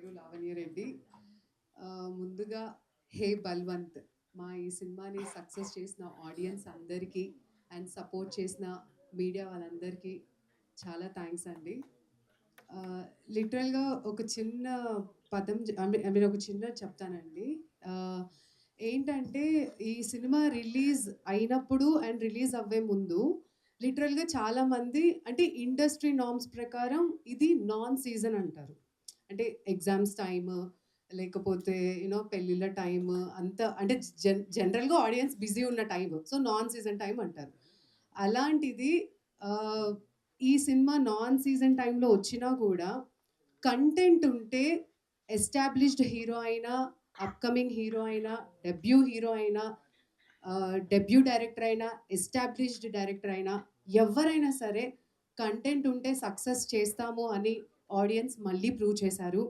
పేరు లావణ్య రెడ్డి. ముందుగా హే బల్వంత్, మా ఈ సినిమాని సక్సెస్ చేసిన ఆడియన్స్ అందరికీ అండ్ సపోర్ట్ చేసిన మీడియా వాళ్ళందరికీ చాలా థ్యాంక్స్ అండి. లిటరల్గా ఒక చిన్న పదం ఐ మీన్ ఒక చిన్న చెప్తానండి. ఆహ్, ఏంటంటే ఈ సినిమా రిలీజ్ అయినప్పుడు అండ్ రిలీజ్ అవ్వే ముందు లిటరల్‌గా చాలామంది అంటే ఇండస్ట్రీ నార్మ్స్ ప్రకారం ఇది నాన్ సీజన్ అంటారు. అంటే ఎగ్జామ్స్ టైము, లేకపోతే పెళ్ళిళ్ళ టైము అంతా అంటే జనరల్‌గా ఆడియన్స్ బిజీ ఉన్న time. So, non season time అంటారు. అలాంటిది ఆహ్, ఈ సినిమా నాన్ సీజన్ టైమ్‌లో వచ్చినా కూడా కంటెంట్ ఉంటే ఎస్టాబ్లిష్డ్ హీరో అయినా, అప్‌కమింగ్ హీరో అయినా, హీరో అయినా, డెబ్యూ డైరెక్టర్ అయినా, ఎస్టాబ్లిష్డ్ డైరెక్టర్ అయినా, ఎవ్వరైనా సరే కంటెంట్ ఉంటే సక్సెస్ చేస్తాము అని ఆడియన్స్ మళ్ళీ ప్రూవ్ చేశారు.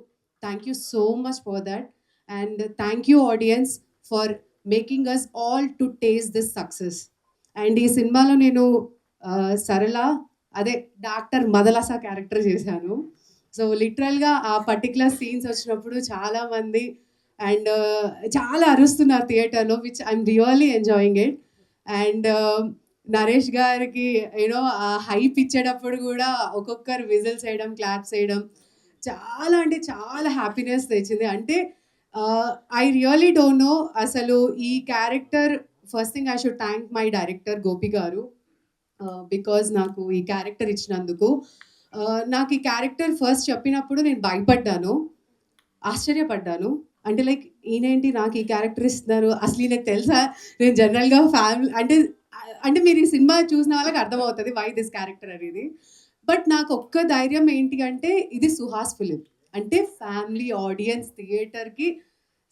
Thank you so much for that. And thank you audience for making us all to taste this success. అండ్ ఈ సినిమాలో నేను సరళ అదే డాక్టర్ మదలస క్యారెక్టర్ చేశాను. సో లిటరల్‌గా ఆ పర్టిక్యులర్ సీన్స్ వచ్చినప్పుడు చాలామంది అండ్ చాలా అరుస్తున్నారు థియేటర్‌లో which I'm really enjoying it. And Naresh గారికి ఆ హైప్ ఇచ్చేటప్పుడు కూడా ఒక్కొక్కరు విజిల్స్ వేయడం, క్లాప్స్ వేయడం చాలా అంటే చాలా హ్యాపీనెస్ తెచ్చింది. అంటే ఐ రియల్లీ డోంట్ నో అసలు ఈ character first thing I should thank my director Gopi గారు. బికాజ్ నాకు ఈ క్యారెక్టర్ ఇచ్చినందుకు. నాకు ఈ క్యారెక్టర్ ఫస్ట్ చెప్పినప్పుడు నేను భయపడ్డాను, ఆశ్చర్యపడ్డాను. అంటే లైక్ ఈయనేంటి నాకు ఈ క్యారెక్టర్ ఇస్తున్నారు, అసలు ఈయనకు తెలుసా నేను జనరల్‌గా ఫ్యామిలీ అంటే అంటే మీరు ఈ సినిమా చూసిన వాళ్ళకి అర్థమవుతది వై దిస్ క్యారెక్టర్ అనేది. బట్ నాకు ఒక్క ధైర్యం ఏంటి అంటే ఇది సుహాస్ ఫిలిం. అంటే ఫ్యామిలీ ఆడియన్స్ థియేటర్‌కి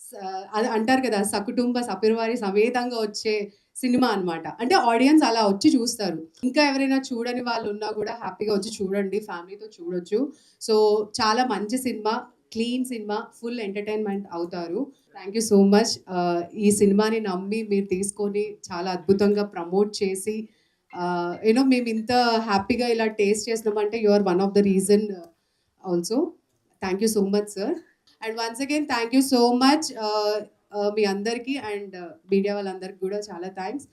స అది అంటారు కదా! సకుటుంబ సపరివారి సమేతంగా వచ్చే సినిమా అనమాట. అంటే ఆడియన్స్ అలా వచ్చి చూస్తారు. ఇంకా ఎవరైనా చూడని వాళ్ళు ఉన్నా కూడా హ్యాపీగా వచ్చి చూడండి. ఫ్యామిలీతో చూడొచ్చు. సో, చాలా మంచి cinema, clean cinema, full entertainment అవుతారు. Thank you so much. ఈ సినిమాని నమ్మి మీరు తీసుకొని చాలా అద్భుతంగా ప్రమోట్ చేసి మేము ఇంత హ్యాపీగా ఇలా టేస్ట్ చేస్తున్నామంటే you are one of the reason also. Thank you so much sir. And once again thank you so much. మీ అందరికీ అండ్ మీడియా వాళ్ళందరికీ కూడా చాలా థ్యాంక్స్.